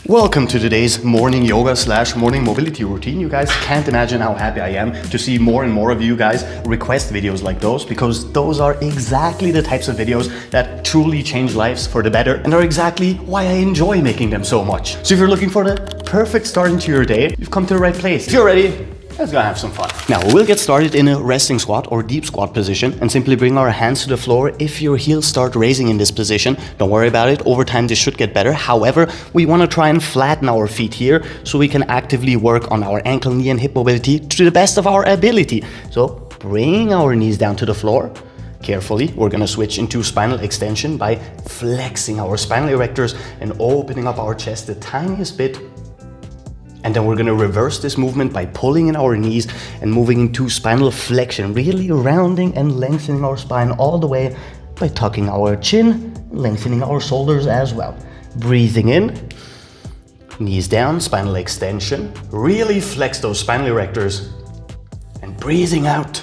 Welcome to today's morning yoga / morning mobility routine. You guys can't imagine how happy I am to see more and more of you guys request videos like those, because those are exactly the types of videos that truly change lives for the better and are exactly why I enjoy making them so much. So if you're looking for the perfect start into your day, you've come to the right place. If you're ready, let's go have some fun. Now we'll get started in a resting squat or deep squat position and simply bring our hands to the floor. If your heels start raising in this position, don't worry about it. Over time this should get better. However, we want to try and flatten our feet here so we can actively work on our ankle, knee and hip mobility to the best of our ability. So bring our knees down to the floor. Carefully, we're going to switch into spinal extension by flexing our spinal erectors and opening up our chest the tiniest bit. And then we're going to reverse this movement by pulling in our knees and moving into spinal flexion, really rounding and lengthening our spine all the way by tucking our chin, lengthening our shoulders as well. Breathing in, knees down, spinal extension, really flex those spinal erectors. And breathing out,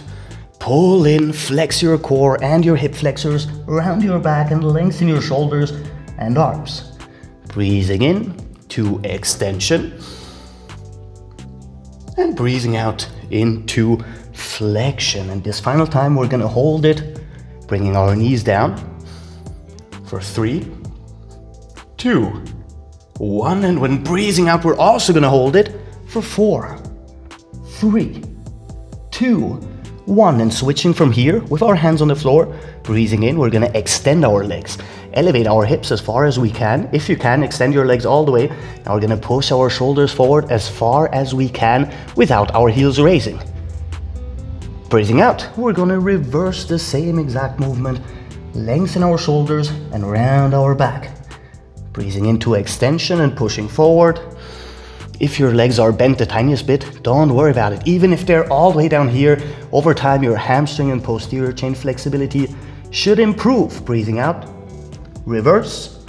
pull in, flex your core and your hip flexors, round your back and lengthen your shoulders and arms. Breathing in to extension. And breathing out into flexion. And this final time we're going to hold it, bringing our knees down for 3, 2, 1. And when breathing out, we're also going to hold it for 4, 3, 2, 1. And switching from here with our hands on the floor, breathing in, we're going to extend our legs. Elevate our hips as far as we can. If you can, extend your legs all the way. Now we're going to push our shoulders forward as far as we can without our heels raising. Breathing out, we're going to reverse the same exact movement. Lengthen our shoulders and round our back. Breathing into extension and pushing forward. If your legs are bent the tiniest bit, don't worry about it. Even if they're all the way down here, over time your hamstring and posterior chain flexibility should improve. Breathing out. Reverse.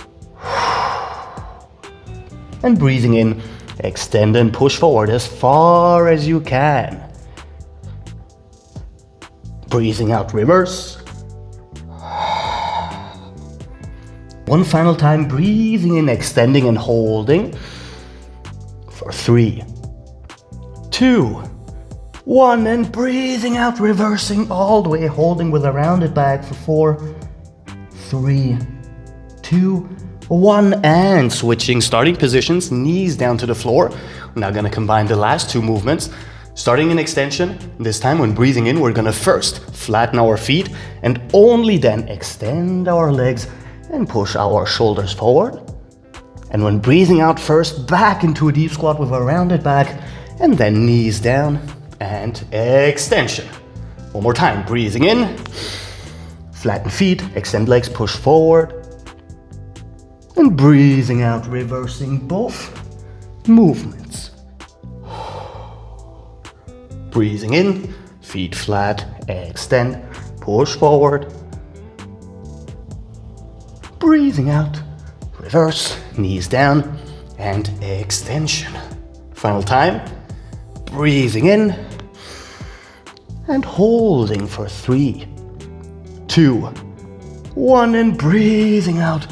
And breathing in, extend and push forward as far as you can. Breathing out, reverse. One final time, breathing in, extending and holding for 3, 2, 1, and breathing out, reversing all the way, holding with a rounded back for 4, 3, 2, 1, and switching starting positions, knees down to the floor. We're now going to combine the last two movements. Starting in extension, this time when breathing in, we're going to first flatten our feet and only then extend our legs and push our shoulders forward. And when breathing out, first back into a deep squat with a rounded back and then knees down and extension. One more time, breathing in, flatten feet, extend legs, push forward. And breathing out, reversing both movements. Breathing in, feet flat, extend, push forward. Breathing out, reverse, knees down, and extension. Final time, breathing in, and holding for 3, 2, 1, and breathing out.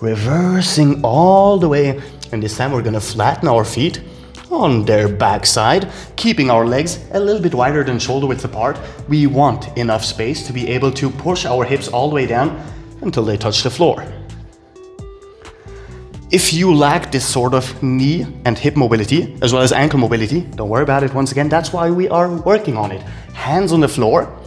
Reversing all the way, and this time we're going to flatten our feet on their backside, keeping our legs a little bit wider than shoulder width apart. We want enough space to be able to push our hips all the way down until they touch the floor. If you lack this sort of knee and hip mobility, as well as ankle mobility, don't worry about it. Once again, that's why we are working on it. Hands on the floor.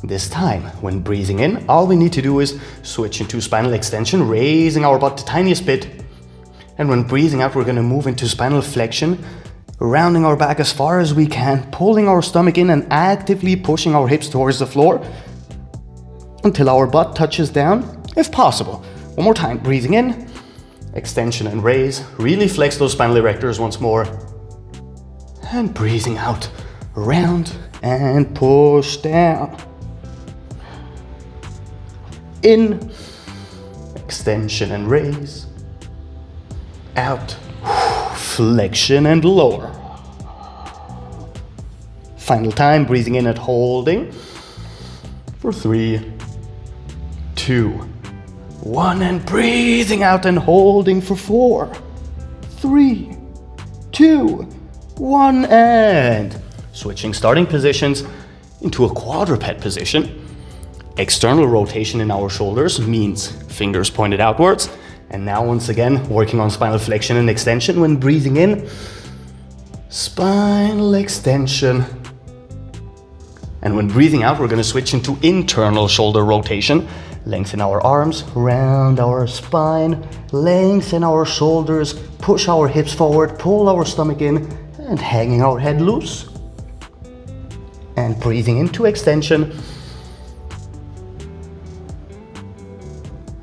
This time, when breathing in, all we need to do is switch into spinal extension, raising our butt the tiniest bit. And when breathing out, we're going to move into spinal flexion, rounding our back as far as we can, pulling our stomach in and actively pushing our hips towards the floor until our butt touches down, if possible. One more time, breathing in, extension and raise. Really flex those spinal erectors once more. And breathing out, round and push down. In, extension and raise. Out, flexion and lower. Final time, breathing in and holding for 3, 2, 1, and breathing out and holding for 4, 3, 2, 1, and switching starting positions into a quadruped position. External rotation in our shoulders means fingers pointed outwards. And now once again, working on spinal flexion and extension when breathing in. Spinal extension. And when breathing out, we're going to switch into internal shoulder rotation. Lengthen our arms, round our spine, lengthen our shoulders, push our hips forward, pull our stomach in, and hanging our head loose. And breathing into extension.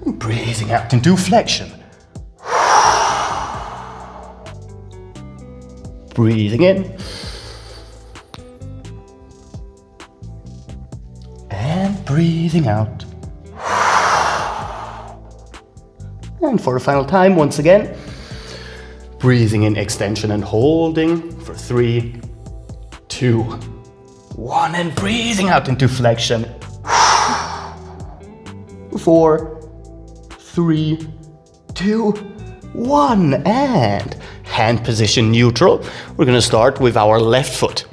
And breathing out into flexion. Breathing in. And breathing out. And for the final time, once again, breathing in extension and holding for 3, 2, 1, and breathing out into flexion. 4, 3, 2, 1, and hand position neutral. We're going to start with our left foot.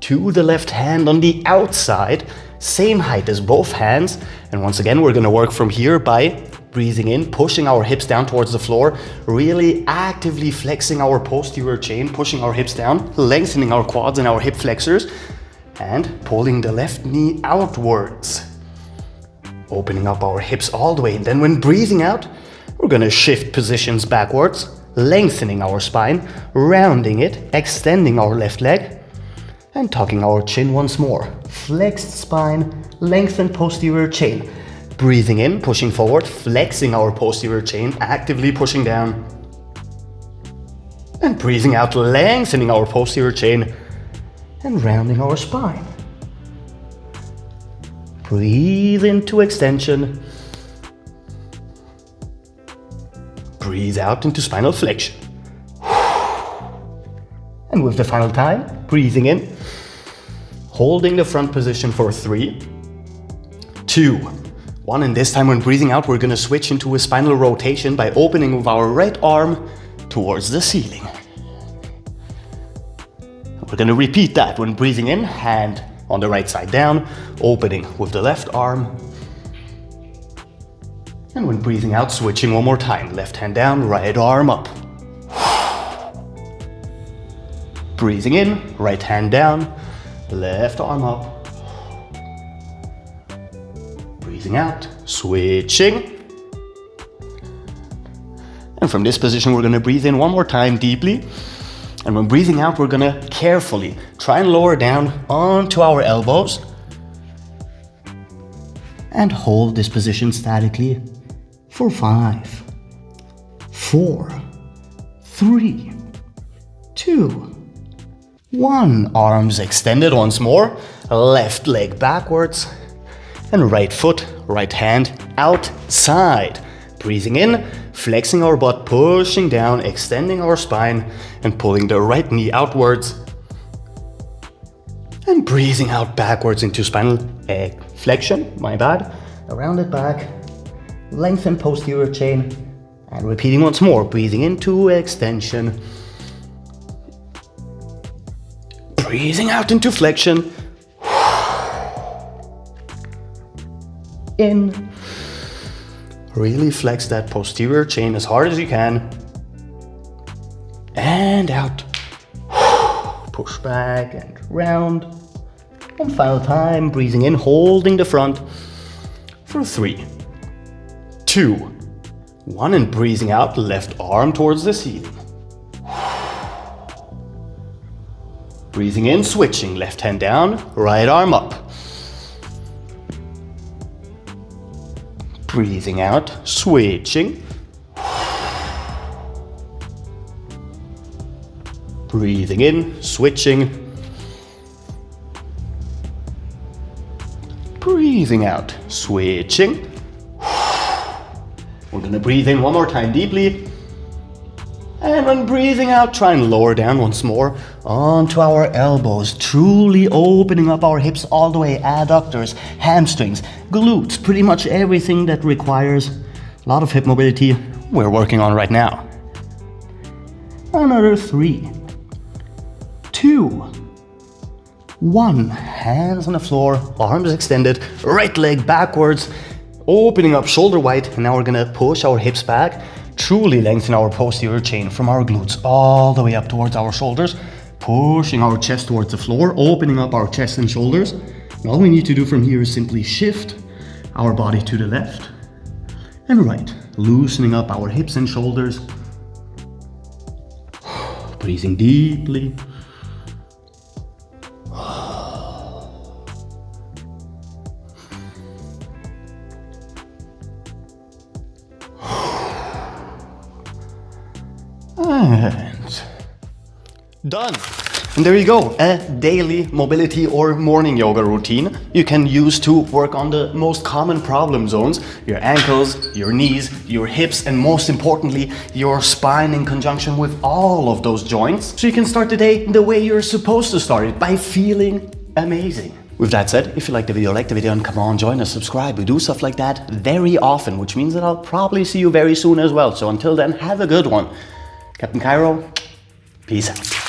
To the left hand on the outside, same height as both hands. And once again, we're going to work from here by breathing in, pushing our hips down towards the floor, really actively flexing our posterior chain, pushing our hips down, lengthening our quads and our hip flexors, and pulling the left knee outwards. Opening up our hips all the way. And then when breathing out, we're going to shift positions backwards, lengthening our spine, rounding it, extending our left leg, and tucking our chin once more. Flexed spine, lengthened posterior chain. Breathing in, pushing forward, flexing our posterior chain, actively pushing down. And breathing out, lengthening our posterior chain and rounding our spine. Breathe into extension. Breathe out into spinal flexion. And with the final time, breathing in, holding the front position for 3, 2, 1, and this time when breathing out, we're going to switch into a spinal rotation by opening with our right arm towards the ceiling. We're going to repeat that when breathing in, hand on the right side down, opening with the left arm. And when breathing out, switching one more time, left hand down, right arm up. Breathing in, right hand down, left arm up. Breathing out, switching. And from this position, we're going to breathe in one more time deeply. And when breathing out, we're going to carefully try and lower down onto our elbows. And hold this position statically for 5, 4, 3, 2, 1. Arms extended once more. Left leg backwards. And right foot, right hand outside. Breathing in, flexing our butt, pushing down, extending our spine, and pulling the right knee outwards. And breathing out backwards into spinal flexion, around it back, lengthen posterior chain, and repeating once more, breathing into extension. Breathing out into flexion. In. Really flex that posterior chain as hard as you can. And out. Push back and round. One final time, breathing in, holding the front for 3, 2, 1, and breathing out, left arm towards the ceiling. Breathing in, switching, left hand down, right arm up. Breathing out, switching. Breathing in, switching. Breathing out, switching. We're going to breathe in one more time deeply. And when breathing out, try and lower down once more onto our elbows, truly opening up our hips all the way, adductors, hamstrings, glutes, pretty much everything that requires a lot of hip mobility we're working on right now. Another 3, 2, 1. Hands on the floor, arms extended, right leg backwards, opening up shoulder wide. And now we're gonna push our hips back, truly lengthen our posterior chain from our glutes all the way up towards our shoulders, pushing our chest towards the floor, opening up our chest and shoulders. And all we need to do from here is simply shift our body to the left and right, loosening up our hips and shoulders. Breathing deeply. And done. And there you go, a daily mobility or morning yoga routine you can use to work on the most common problem zones, your ankles, your knees, your hips, and most importantly, your spine in conjunction with all of those joints. So you can start the day the way you're supposed to start it, by feeling amazing. With that said, if you like the video and come on, join us, subscribe. We do stuff like that very often, which means that I'll probably see you very soon as well. So until then, have a good one. Captain Cairo, peace out.